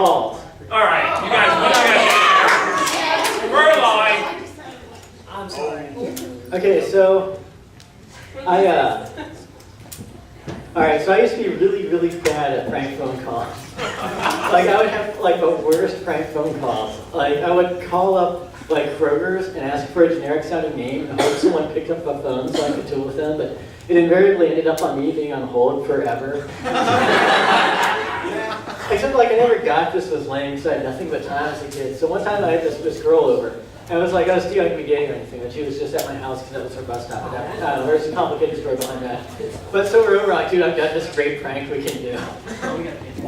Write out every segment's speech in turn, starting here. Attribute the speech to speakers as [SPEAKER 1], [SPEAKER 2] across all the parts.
[SPEAKER 1] calls.
[SPEAKER 2] All right, you guys, we're live.
[SPEAKER 1] I'm sorry. Okay, so alright, so I used to be really, really bad at prank phone calls. Like, I would have, like, the worst prank phone calls. Like, I would call up, like, Kroger's and ask for a generic-sounding name and hope someone picked up the phone so I could deal with them, but it invariably ended up on me being on hold forever. Except, like, I never got this was lame because I had nothing but time as a kid. So one time I had this girl over, and it was like I was too young to be dating or anything, but she was just at my house because that was her bus stop. I don't know, there's a complicated story behind that. But so we're over, like, dude, I've got this great prank we can do.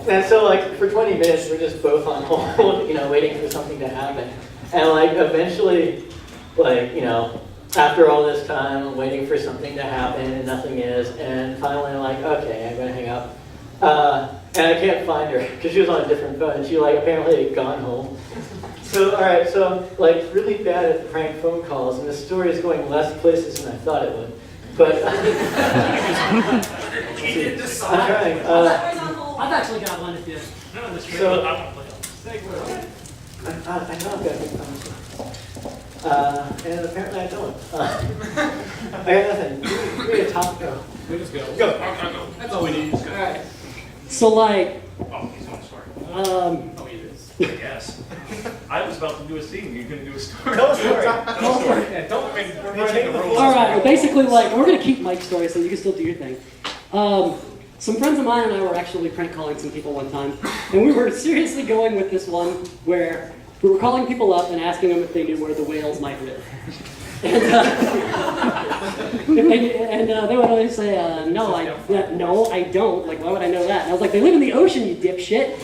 [SPEAKER 1] And so, like, for 20 minutes, we're just both on hold, you know, waiting for something to happen. And, like, eventually, like, you know, after all this time, I'm waiting for something to happen and nothing is, and finally I'm like, okay, I'm gonna hang up. And I can't find her because she was on a different phone. She, like, apparently had gone home. So, all right, so I'm, like, really bad at prank phone calls, and this story is going less places than I thought it would. But I'm trying.
[SPEAKER 3] I've actually got one if you.
[SPEAKER 1] So, I know I've got big thumbs. And apparently I don't. I got nothing. Give me a top go.
[SPEAKER 2] We just go. Go. That's all we need. Just go.
[SPEAKER 3] All right. So, like.
[SPEAKER 2] Oh, he's on a story.
[SPEAKER 3] Oh,
[SPEAKER 2] he is. Yes. I was about to do a scene. You're going to do a story.
[SPEAKER 1] Tell a story.
[SPEAKER 2] Tell a story. Yeah, don't make the rules.
[SPEAKER 3] all right. Well, basically, like, we're gonna keep Mike's story so you can still do your thing. Some friends of mine and I were actually prank calling some people one time, and we were seriously going with this one where we were calling people up and asking them if they knew where the whales might live. And they would always say, no, I don't. Like, why would I know that? And I was like, they live in the ocean, you dipshit.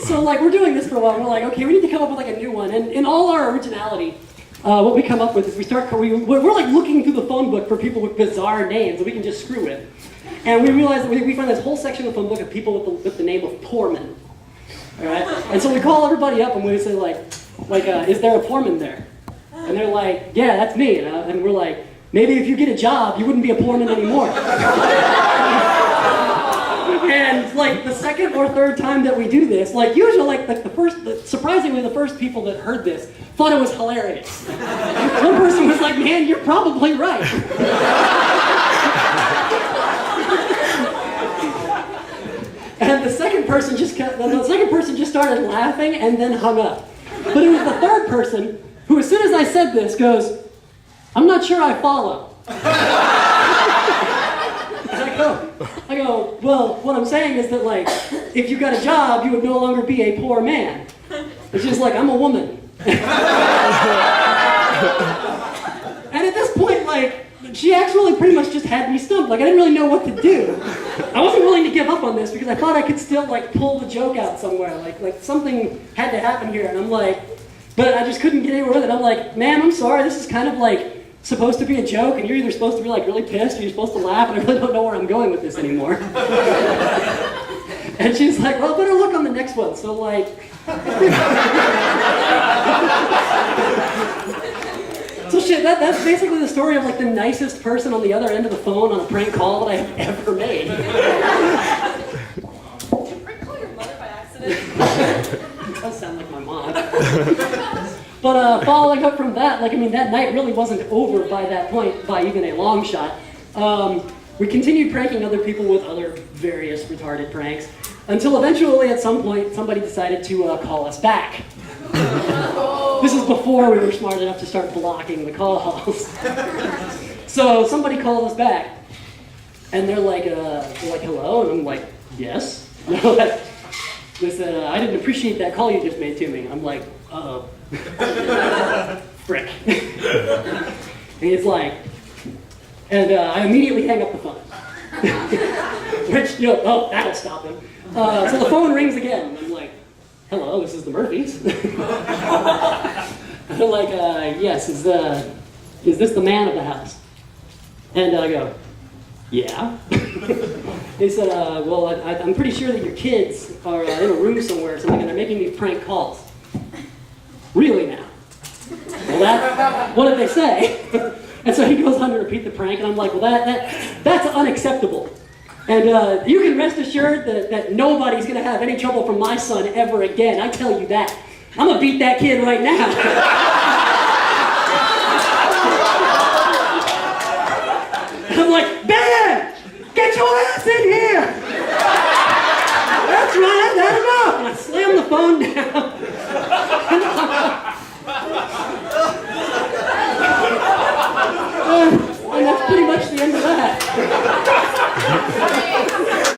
[SPEAKER 3] So like, we're doing this for a while. We're like, okay, we need to come up with like a new one. And in all our originality, what we come up with is we're like looking through the phone book for people with bizarre names that we can just screw with. And we realize that we find this whole section of the phone book of people with the name of Poorman. All right? And so we call everybody up and we say like, is there a Poorman there? And they're like, yeah, that's me. And we're like, maybe if you get a job, you wouldn't be a Poorman anymore. And like the second or third time that we do this, like usually like surprisingly the first people that heard this thought it was hilarious. One person was like, man, you're probably right. And the second person just started laughing and then hung up. But it was the third person who, as soon as I said this, goes, I'm not sure I follow. I go, well, what I'm saying is that, like, if you got a job, you would no longer be a poor man. It's just like, I'm a woman. And at this point, like, she actually pretty much just had me stumped. Like, I didn't really know what to do. I wasn't willing to give up on this because I thought I could still, like, pull the joke out somewhere. Like something had to happen here. And I'm like, but I just couldn't get anywhere with it. I'm like, ma'am, I'm sorry. This is kind of like supposed to be a joke, and you're either supposed to be like really pissed or you're supposed to laugh, and I really don't know where I'm going with this anymore. And she's like, well, better look on the next one. So like, so shit, that's basically the story of like the nicest person on the other end of the phone on a prank call that I have ever made.
[SPEAKER 4] Did you prank call your mother by accident?
[SPEAKER 3] It does sound like my mom. But following up from that, like, I mean, that night really wasn't over by that point by even a long shot. We continued pranking other people with other various retarded pranks until eventually at some point somebody decided to call us back. This is before we were smart enough to start blocking the calls. So somebody called us back and they're like, hello? And I'm like, yes. They said, I didn't appreciate that call you just made to me. I'm like, uh-oh. Frick. And he's like, and I immediately hang up the phone. Which, that'll stop him. So the phone rings again. I'm like, hello, this is the Murphys. And they're like, yes, is this the man of the house? And I go, yeah. They said, well, I'm pretty sure that your kids are in a room somewhere or something, and they're making these prank calls. Really now? Well, what did they say? And so he goes on to repeat the prank, and I'm like, well, that's unacceptable. And you can rest assured that nobody's going to have any trouble from my son ever again. I tell you that. I'm going to beat that kid right now. I'm like, Ben, get your ass in here. That's right, I've had enough. And I slam the phone down. And